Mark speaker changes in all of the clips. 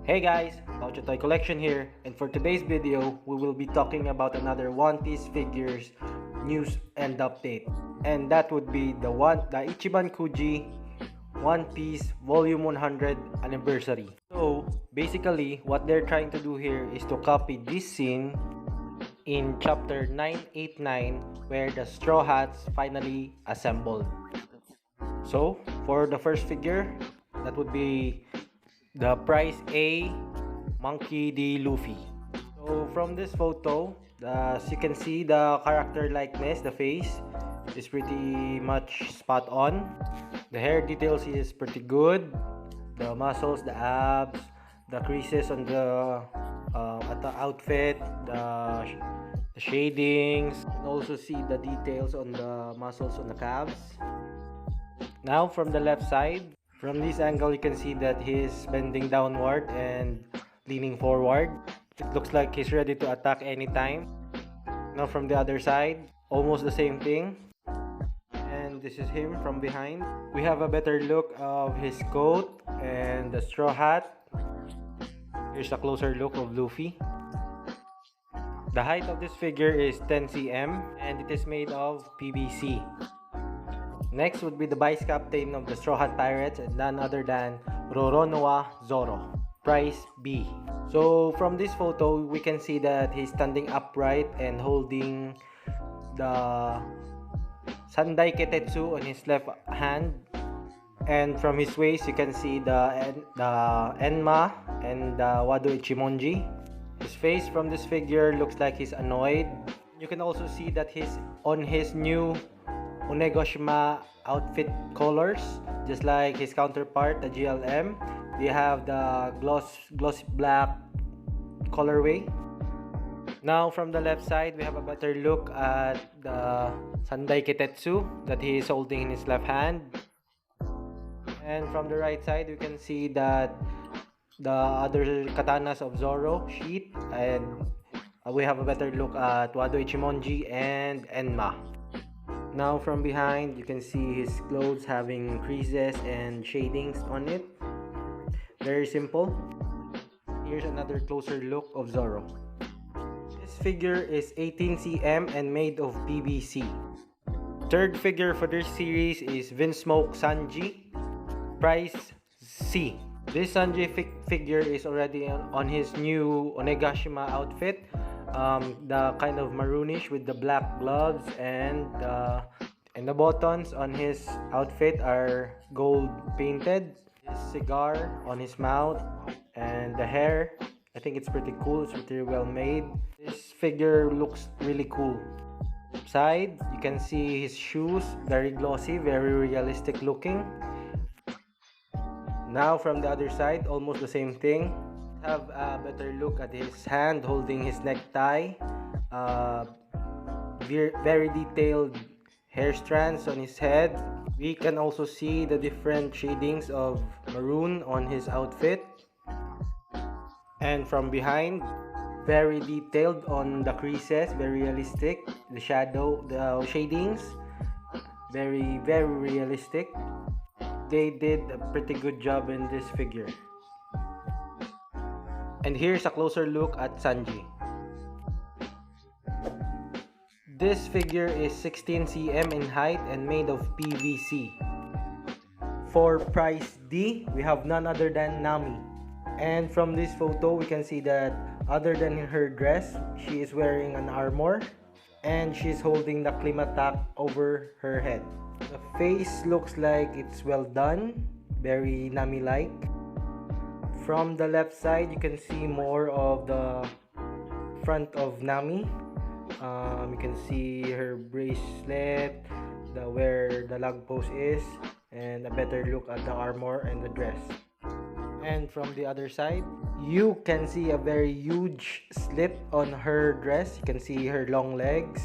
Speaker 1: Hey guys, Paucho Toy Collection here, and for today's video, we will be talking about another One Piece figures news and update. And that would be the Ichiban Kuji One Piece Volume 100 Anniversary. So, basically, what they're trying to do here is to copy this scene in chapter 989 where the Straw Hats finally assembled. So, for the first figure, that would be the Price A Monkey D. Luffy. So from this photo, as you can see, the character likeness, the face is pretty much spot on. The hair details is pretty good. The muscles, the abs, the creases on the at the outfit, the shadings. You can also see the details on the muscles on the calves. Now from the left side, from this angle you can see that he's bending downward and leaning forward. It looks like he's ready to attack anytime. Now from the other side, almost the same thing. And this is him from behind. We have a better look of his coat and the straw hat. Here's a closer look of Luffy. The height of this figure is 10 cm and it is made of PVC. Next would be the vice captain of the Straw Hat Pirates and none other than Roronoa Zoro, Price B. So from this photo, we can see that he's standing upright and holding the Sandai Ketetsu on his left hand. And from his waist, you can see the Enma and the Wado Ichimonji. His face from this figure looks like he's annoyed. You can also see that he's on his new Onegashima outfit colors, just like his counterpart, the GLM. They have the glossy black colorway. Now from the left side, we have a better look at the Sandai Ketetsu that he is holding in his left hand. And from the right side, we can see that the other katanas of Zoro, sheath, and we have a better look at Wado Ichimonji and Enma. Now from behind, you can see his clothes having creases and shadings on it. Very simple. Here's another closer look of Zoro. This figure is 18 cm and made of PVC. Third figure for this series is Vinsmoke Sanji, Price C. This Sanji figure is already on his new Onegashima outfit. The kind of maroonish with the black gloves and the buttons on his outfit are gold painted. His cigar on his mouth and the hair, I think it's pretty cool. It's pretty well made. This figure looks really cool. Side, you can see his shoes, very glossy, very realistic looking. Now from the other side, almost the same thing. Have a better look at his hand holding his necktie. Very detailed hair strands on his head. We can also see the different shadings of maroon on his outfit. And from behind, very detailed on the creases, very realistic. The shadings, very realistic. They did a pretty good job in this figure. And here's a closer look at Sanji. This figure is 16 cm in height and made of PVC. For Price D, we have none other than Nami. And from this photo, we can see that other than her dress, she is wearing an armor and she's holding the Klimatak over her head. The face looks like it's well done, very Nami-like. From the left side, you can see more of the front of Nami. You can see her bracelet, where the lag post is, and a better look at the armor and the dress. And from the other side, you can see a very huge slit on her dress. You can see her long legs,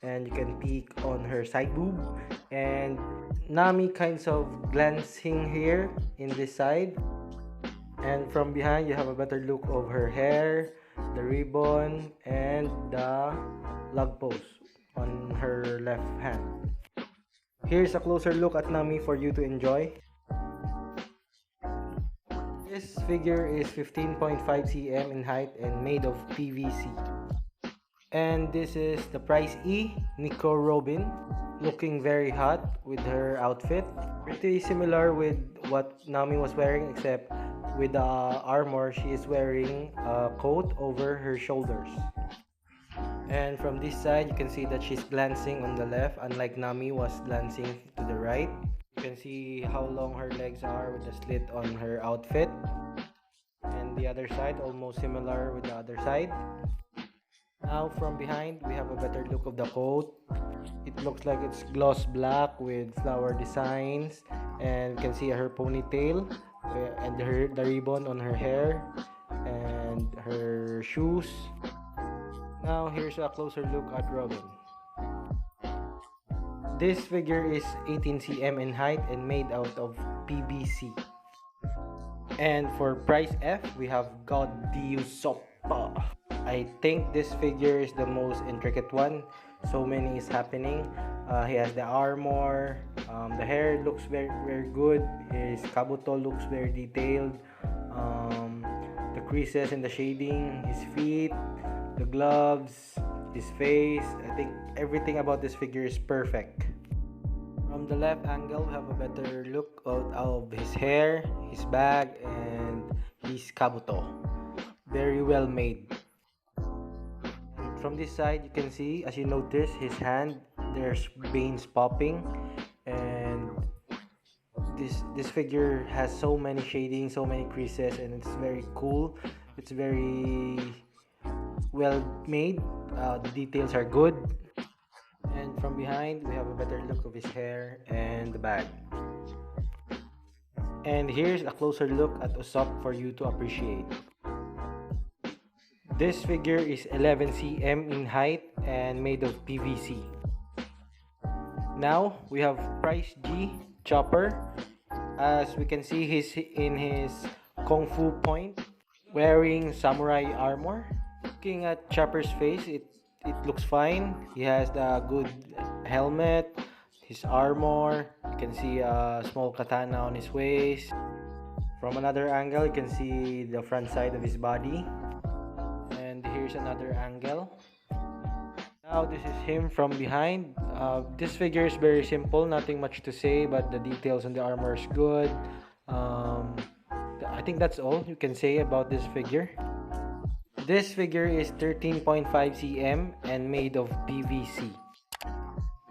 Speaker 1: and you can peek on her side boob. And Nami kinds of glancing here in this side. And from behind, you have a better look of her hair, the ribbon, and the lug post on her left hand. Here's a closer look at Nami for you to enjoy. This figure is 15.5 cm in height and made of PVC. And this is the Price E Nico Robin, looking very hot with her outfit. Pretty similar with what Nami was wearing, except with the armor, she is wearing a coat over her shoulders. And from this side, you can see that she's glancing on the left, unlike Nami was glancing to the right. You can see how long her legs are with the slit on her outfit. And the other side, almost similar with the other side. Now from behind, we have a better look of the coat. It looks like it's gloss black with flower designs, and you can see her ponytail and the ribbon on her hair and her shoes. Now here's a closer look at Robin. This figure is 18 cm in height and made out of PVC. And for price F, we have God Dius. I think this figure is the most intricate one. So many is happening. He has the armor, the hair looks very good, his kabuto looks very detailed, the creases and the shading, his feet, the gloves, his face. I think everything about this figure is perfect. From the left angle, we have a better look of his hair, his bag, and his kabuto. Very well made. And from this side, you can see, as you notice, his hand, there's veins popping, and this figure has so many shadings, so many creases, and it's very cool. It's very well made. The details are good. And from behind, we have a better look of his hair and the bag. And here's a closer look at Usopp for you to appreciate. This figure is 11 cm in height and made of PVC. Now we have Price G Chopper. As we can see, he's in his Kung Fu point, wearing samurai armor. Looking at Chopper's face, it looks fine. He has the good helmet, his armor. You can see a small katana on his waist. From another angle, you can see the front side of his body. And here's another angle. Now this is him from behind. This figure is very simple, nothing much to say, but the details on the armor is good. I think that's all you can say about this figure. This figure is 13.5 cm and made of PVC.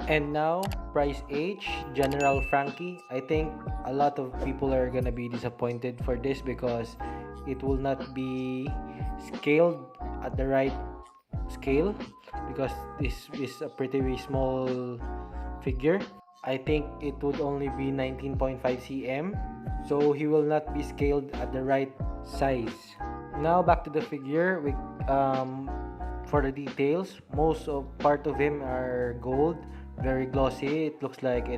Speaker 1: And now, Price H, General Frankie. I think a lot of people are gonna be disappointed for this because it will not be scaled at the right scale, because this is a pretty small figure. I think it would only be 19.5 cm, so he will not be scaled at the right size. Now back to the figure. For the details, part of him are gold, very glossy. It looks like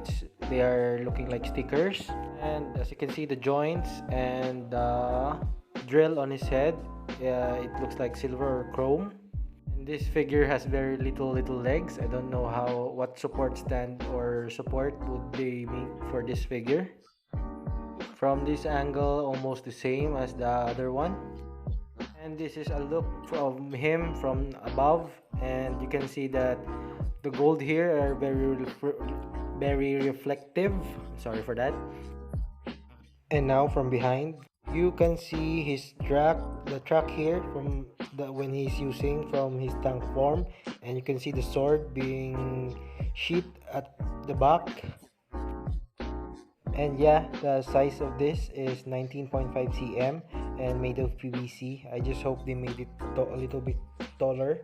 Speaker 1: they are looking like stickers. And as you can see, the joints and the drill on his head, it looks like silver or chrome. And this figure has very little legs. I don't know what support stand or support would they make for this figure. From this angle, almost the same as the other one. And this is a look from him from above, and you can see that the gold here are very reflective. Sorry for that. And now from behind, you can see the track here from when he's using from his tank form, and you can see the sword being sheathed at the back. And yeah, the size of this is 19.5 cm and made of PVC. I just hope they made it a little bit taller.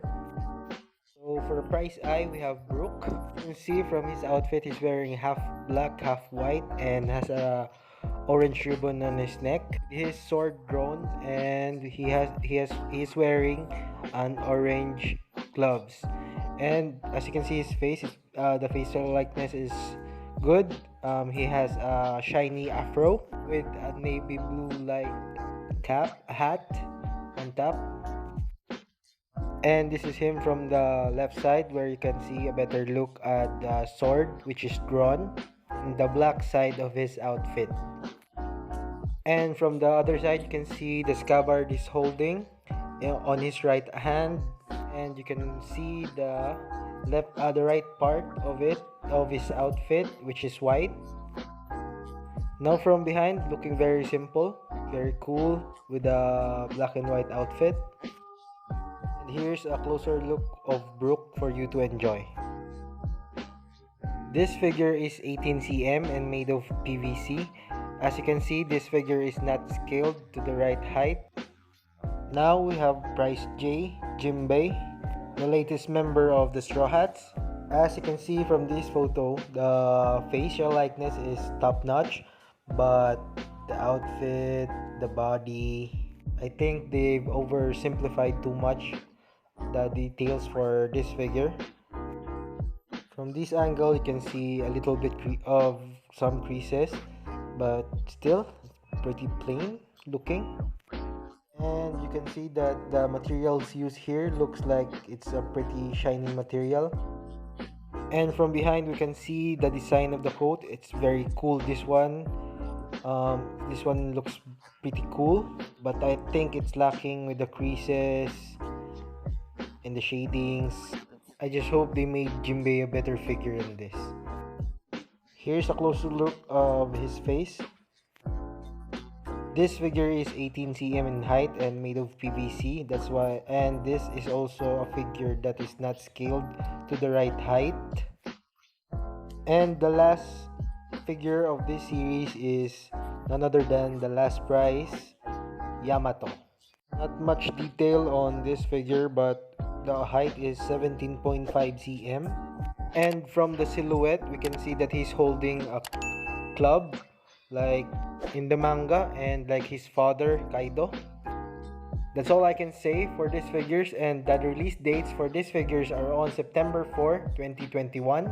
Speaker 1: So for the price I, we have Brook. You can see from his outfit, he's wearing half black, half white, and has a orange ribbon on his neck. His sword drawn, and he's wearing an orange gloves. And as you can see, his face the facial likeness is good. He has a shiny afro with a navy blue like hat on top. And this is him from the left side, where you can see a better look at the sword, which is drawn, and the black side of his outfit. And from the other side, you can see the scabbard is holding on his right hand, and you can see the right part of it, of his outfit, which is white. Now from behind, looking very simple, very cool with a black and white outfit. And here's a closer look of Brook for you to enjoy. This figure is 18 cm and made of PVC. As you can see, this figure is not scaled to the right height. Now we have Price J, Jinbe, the latest member of the Strawhats. As you can see from this photo, the facial likeness is top notch, but the outfit, the body, I think they've oversimplified too much the details for this figure. From this angle, you can see a little bit of some creases, but still pretty plain looking. And you can see that the materials used here looks like it's a pretty shiny material. And from behind, we can see the design of the coat. It's very cool. This one looks pretty cool, but I think it's lacking with the creases and the shadings. I just hope they made Jinbe a better figure in this. Here's a closer look of his face. This figure is 18 cm in height and made of PVC. That's why, and this is also a figure that is not scaled to the right height. And the last figure of this series is none other than the last prize, Yamato. Not much detail on this figure, but the height is 17.5 cm. And from the silhouette, we can see that he's holding a club like in the manga and like his father, Kaido. That's all I can say for these figures, and the release dates for these figures are on September 4, 2021.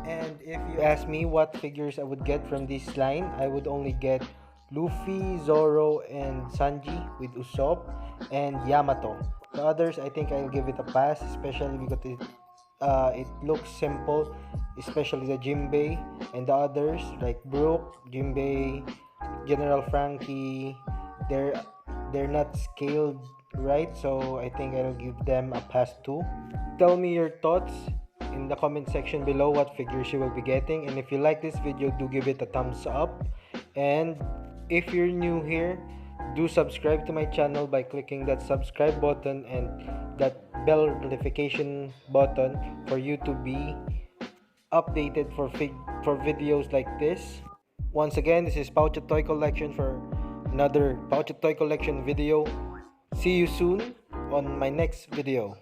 Speaker 1: And if you ask me what figures I would get from this line, I would only get Luffy, Zoro, and Sanji with Usopp, and Yamato. The others, I think I'll give it a pass, especially because it looks simple, especially the Jinbe, and the others like Brook, Jinbe, General Frankie. They're not scaled right, so I think I'll give them a pass too. Tell me your thoughts in the comment section below what figures you will be getting, and if you like this video, do give it a thumbs up. And if you're new here, do subscribe to my channel by clicking that subscribe button and that bell notification button for you to be updated for videos like this. Once again, this is Poucha Toy Collection for another Poucha Toy Collection video. See you soon on my next video.